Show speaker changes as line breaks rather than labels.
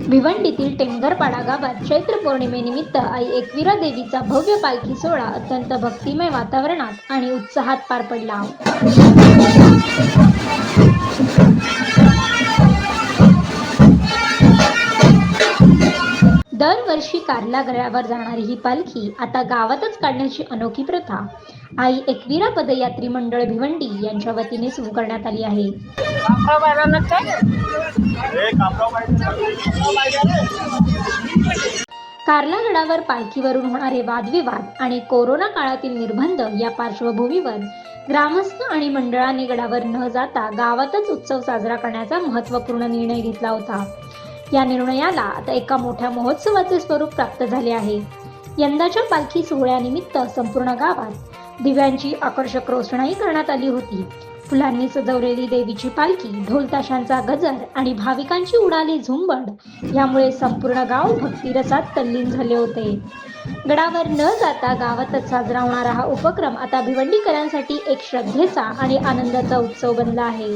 भिवंडीतील टेमघरपाडा गावात चैत्र पौर्णिमेनिमित्त आई एकविरा देवीचा भव्य पालखी सोहळा अत्यंत भक्तिमय वातावरणात आणि उत्साहात पार पडला. दरवर्षी कारला गडावर जाणारी ही पालखी आता गावातच काढण्याची अनोखी प्रथा आई एकविरा पदयात्री मंडळ भिवंडी यांच्या वतीने सुरू करण्यात आली आहे. कारला गडावर पालखीवरून होणारे वादविवाद आणि कोरोना काळातील निर्बंध या पार्श्वभूमीवर ग्रामस्थ आणि मंडळाने गडावर न जाता गावातच उत्सव साजरा करण्याचा महत्त्वपूर्ण निर्णय घेतला होता. या निर्णयाला आता एका मोठ्या महोत्सवाचे स्वरूप प्राप्त झाले आहे. यंदाच्या पालखी सोहळ्यानिमित्त संपूर्ण गावात दिव्यांची आकर्षक रोषणाई करण्यात आली होती. फुलांनी सजवलेली देवीची पालखी, ढोलताशांचा गजर आणि भाविकांची उडाली झुंबड यामुळे संपूर्ण गाव भक्तिरसात तल्लीन झाले होते. गडावर न जाता गावातच साजरा होणारा हा उपक्रम आता भिवंडीकरांसाठी एक श्रद्धेचा आणि आनंदाचा उत्सव बनला आहे.